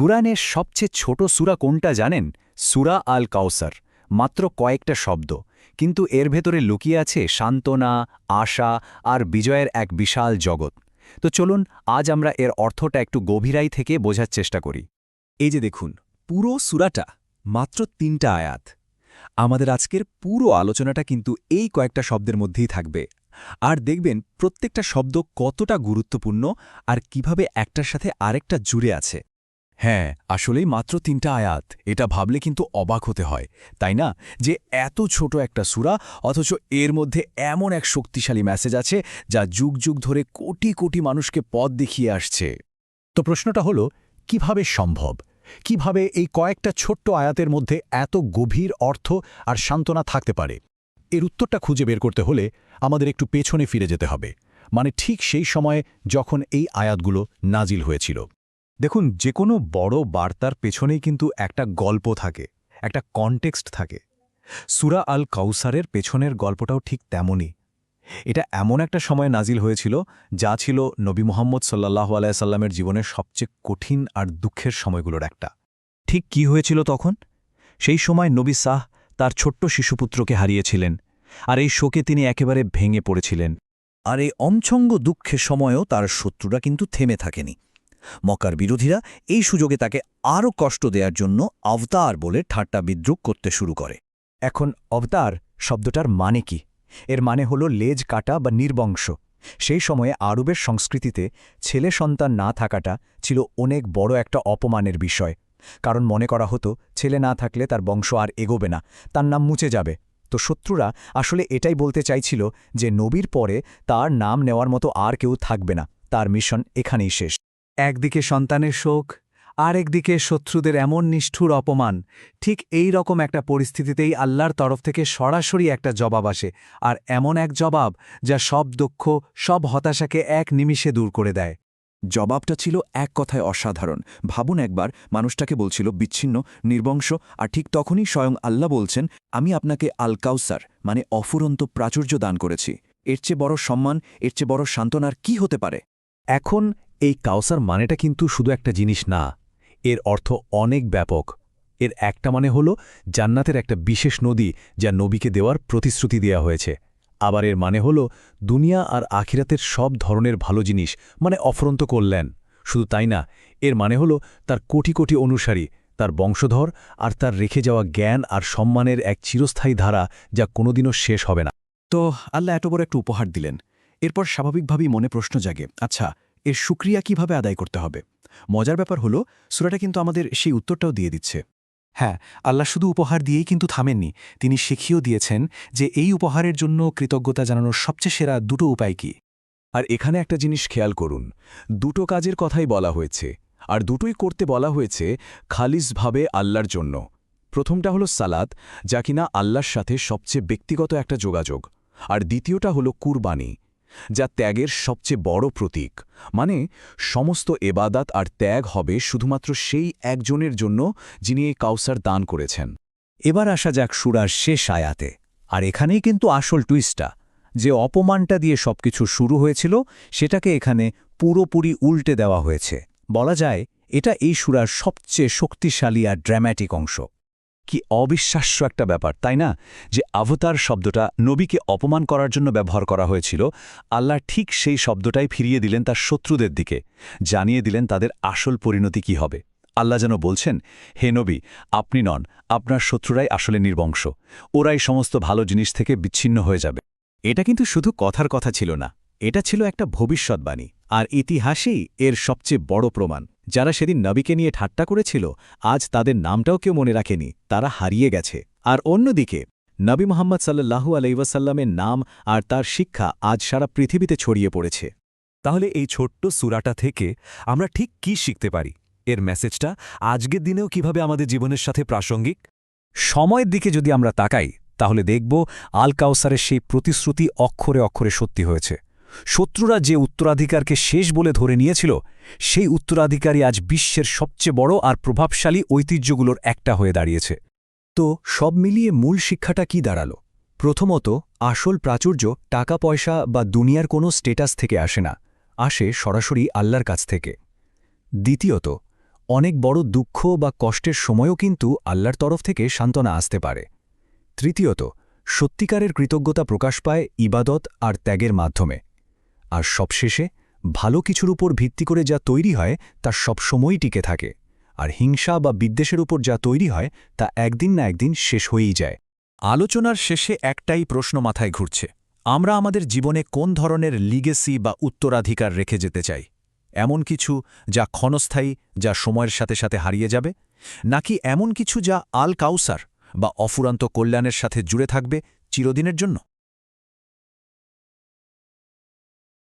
কুরআনের সবচেয়ে ছোট সূরা কোনটা জানেন? সূরা আল কাউসার। মাত্র কয়েকটা শব্দ, কিন্তু এর ভেতরে লুকিয়ে আছে সান্ত্বনা, আশা আর বিজয়ের এক বিশাল জগৎ। তো চলুন আজ আমরা এর অর্থটা একটু গভীরাই থেকে বোঝার চেষ্টা করি। এই যে দেখুন, পুরো সূরাটা মাত্র ৩টা আয়াত। আমাদের আজকের পুরো আলোচনাটা কিন্তু এই কয়েকটা শব্দের মধ্যেই থাকবে। আর দেখবেন প্রত্যেকটা শব্দ কতটা গুরুত্বপূর্ণ আর কিভাবে একটার সাথে আরেকটা জুড়ে আছে। হ্যাঁ, আসলেই মাত্র ৩টা আয়াত। এটা ভাবলে কিন্তু অবাক হতে হয়, তাই না? যে এত ছোট একটা সূরা, অথচ এর মধ্যে এমন এক শক্তিশালী মেসেজ আছে যা যুগ যুগ ধরে কোটি কোটি মানুষকে পথ দেখিয়ে আসছে। তো প্রশ্নটা হলো, কিভাবে সম্ভব? কিভাবে এই কয়েকটা ছোট্ট আয়াতের মধ্যে এত গভীর অর্থ আর সান্ত্বনা থাকতে পারে? এর উত্তরটা খুঁজে বের করতে হলে আমাদের একটু পেছনে ফিরে যেতে হবে, মানে ঠিক সেই সময়ে যখন এই আয়াতগুলো নাজিল হয়েছিল। দেখুন, যে কোনো বড় বার্তার পেছনেই কিন্তু একটা গল্প থাকে, একটা কনটেক্সট থাকে। সূরা আল কাউসারের পেছনের গল্পটাও ঠিক তেমনই। এটা এমন একটা সময় নাজিল হয়েছিল যা ছিল নবী মুহাম্মদ সাল্লাল্লাহু আলাইহি সাল্লামের জীবনের সবচেয়ে কঠিন আর দুঃখের সময়গুলোর একটা। ঠিক কি হয়েছিল তখন? সেই সময় নবী সাহ তার ছোট্ট শিশুপুত্রকে হারিয়েছিলেন, আর এই শোকে তিনি একেবারে ভেঙে পড়েছিলেন। আর এই অমছঙ্গ দুঃখের সময়ও তার শত্রুরা কিন্তু থেমে থাকেনি। মক্কার বিরোধীরা এই সুযোগে তাকে আরও কষ্ট দেওয়ার জন্য আবতার বলে ঠাট্টা বিদ্রুপ করতে শুরু করে। এখন অবতার শব্দটার মানে কি? এর মানে হলো লেজ কাটা বা নির্বংশ। সেই সময়ে আরবের সংস্কৃতিতে ছেলে সন্তান না থাকাটা ছিল অনেক বড় একটা অপমানের বিষয়, কারণ মনে করা হতো ছেলে না থাকলে তার বংশ আর এগোবে না, তার নাম মুছে যাবে। তো শত্রুরা আসলে এটাই বলতে চাইছিল যে নবীর পরে তার নাম নেওয়ার মতো আর কেউ থাকবে না, তার মিশন এখানেই শেষ। একদিকে সন্তানের শোক, আর একদিকে শত্রুদের এমন নিষ্ঠুর অপমান। ঠিক এই রকম একটা পরিস্থিতিতেই আল্লাহর তরফ থেকে সরাসরি একটা জবাব আসে, আর এমন এক জবাব যা সব দুঃখ, সব হতাশাকে এক নিমিষে দূর করে দেয়। জবাবটা ছিল এক কথায় অসাধারণ। ভাবুন একবার, মানুষটাকে বলছিল বিচ্ছিন্ন, নির্বংশ, আর ঠিক তখনই স্বয়ং আল্লাহ বলছেন, আমি আপনাকে আল কাউসার মানে অফুরন্ত প্রাচুর্য দান করেছি। এর চেয়ে বড় সম্মান, এর চেয়ে বড় সান্ত্বনার কি হতে পারে? এখন এই কাউসার মানেটা কিন্তু শুধু একটা জিনিস না, এর অর্থ অনেক ব্যাপক। এর একটা মানে হলো জান্নাতের একটা বিশেষ নদী যা নবীকে দেওয়ার প্রতিশ্রুতি দেয়া হয়েছে। আবার এর মানে হলো দুনিয়া আর আখিরাতের সব ধরনের ভালো জিনিস, মানে অফুরন্ত কল্যাণ। শুধু তাই না, এর মানে হলো তার কোটি কোটি অনুসারী, তার বংশধর আর তার রেখে যাওয়া জ্ঞান আর সম্মানের এক চিরস্থায়ী ধারা যা কোনোদিনও শেষ হবে না। তো আল্লাহ এত বড় একটা উপহার দিলেন, এরপর স্বাভাবিকভাবেই মনে প্রশ্ন জাগে, আচ্ছা এর শুকরিয়া কিভাবে আদায় করতে হবে? মজার ব্যাপার হলো, সূরাটা কিন্তু আমাদের সেই উত্তরটাও দিয়ে দিচ্ছে। হ্যাঁ, আল্লাহ শুধু উপহার দিয়েই কিন্তু থামেননি, তিনি শিখিয়েও দিয়েছেন যে এই উপহারের জন্য কৃতজ্ঞতা জানানোর সবচেয়ে সেরা দুটো উপায় কি। আর এখানে একটা জিনিস খেয়াল করুন, দুটো কাজের কথাই বলা হয়েছে, আর দুটোই করতে বলা হয়েছে খালিসভাবে আল্লাহর জন্য। প্রথমটা হলো সালাত, যা কিনা আল্লাহর সাথে সবচেয়ে ব্যক্তিগত একটা যোগাযোগ, আর দ্বিতীয়টা হলো কুরবানি, যা ত্যাগের সবচেয়ে বড় প্রতীক। মানে সমস্ত এবাদাত আর ত্যাগ হবে শুধুমাত্র সেই একজনের জন্য যিনি এই কাউসার দান করেছেন। এবার আসা যাক সূরার শেষ আয়াতে। আর এখানেই কিন্তু আসল টুইস্টটা, যে অপমানটা দিয়ে সবকিছু শুরু হয়েছিল সেটাকে এখানে পুরোপুরি উল্টে দেওয়া হয়েছে। বলা যায় এটা এই সূরার সবচেয়ে শক্তিশালী আর ড্রামাটিক অংশ। কি অবিশ্বাস্য একটা ব্যাপার, তাই না? যে অবতার শব্দটা নবীকে অপমান করার জন্য ব্যবহার করা হয়েছিল, আল্লাহ ঠিক সেই শব্দটাই ফিরিয়ে দিলেন তার শত্রুদের দিকে, জানিয়ে দিলেন তাদের আসল পরিণতি কি হবে। আল্লাহ যেন বলছেন, হে নবী, আপনি নন, আপনার শত্রুরাই আসলে নির্বংশ, ওরাই সমস্ত ভালো জিনিস থেকে বিচ্ছিন্ন হয়ে যাবে। এটা কিন্তু শুধু কথার কথা ছিল না, এটা ছিল একটা ভবিষ্যৎবাণী, আর ইতিহাসেই এর সবচেয়ে বড় প্রমাণ। যারা সেদিন নবীকে নিয়ে ঠাট্টা করেছিল, আজ তাদের নামটাও কেউ মনে রাখেনি, তারা হারিয়ে গেছে। আর অন্যদিকে নবী মুহাম্মদ সাল্লাল্লাহু আলাইহি ওয়াসাল্লামের নাম আর তার শিক্ষা আজ সারা পৃথিবীতে ছড়িয়ে পড়েছে। তাহলে এই ছোট্ট সূরাটা থেকে আমরা ঠিক কি শিখতে পারি? এর মেসেজটা আজকের দিনেও কিভাবে আমাদের জীবনের সাথে প্রাসঙ্গিক? সময়ের দিকে যদি আমরা তাকাই, তাহলে দেখব আল কাউসারের সেই প্রতিশ্রুতি অক্ষরে অক্ষরে সত্যি হয়েছে। শত্রুরা যে উত্তরাধিকারকে শেষ বলে ধরে নিয়েছিল, সেই উত্তরাধিকারী আজ বিশ্বের সবচেয়ে বড় আর প্রভাবশালী ঐতিহ্যগুলোর একটা হয়ে দাঁড়িয়েছে। তো সব মিলিয়ে মূল শিক্ষাটা কি দাঁড়ালো? প্রথমত, আসল প্রাচুর্য টাকা পয়সা বা দুনিয়ার কোনো স্টেটাস থেকে আসে না, আসে সরাসরি আল্লাহর কাছ থেকে। দ্বিতীয়ত, অনেক বড় দুঃখ বা কষ্টের সময়ও কিন্তু আল্লাহর তরফ থেকে সান্ত্বনা আসতে পারে। তৃতীয়ত, সত্যিকারের কৃতজ্ঞতা প্রকাশ পায় ইবাদত আর ত্যাগের মাধ্যমে। আর সবশেষে, ভালো কিছুর উপর ভিত্তি করে যা তৈরি হয় তা সবসময়ই টিকে থাকে, আর হিংসা বা বিদ্বেষের উপর যা তৈরি হয় তা একদিন না একদিন শেষ হয়েই যায়। আলোচনার শেষে একটাই প্রশ্ন মাথায় ঘুরছে, আমরা আমাদের জীবনে কোন ধরনের লিগেসি বা উত্তরাধিকার রেখে যেতে চাই? এমন কিছু যা ক্ষণস্থায়ী, যা সময়ের সাথে সাথে হারিয়ে যাবে, নাকি এমন কিছু যা আল কাউসার বা অফুরান্ত কল্যাণের সাথে জুড়ে থাকবে চিরদিনের জন্য?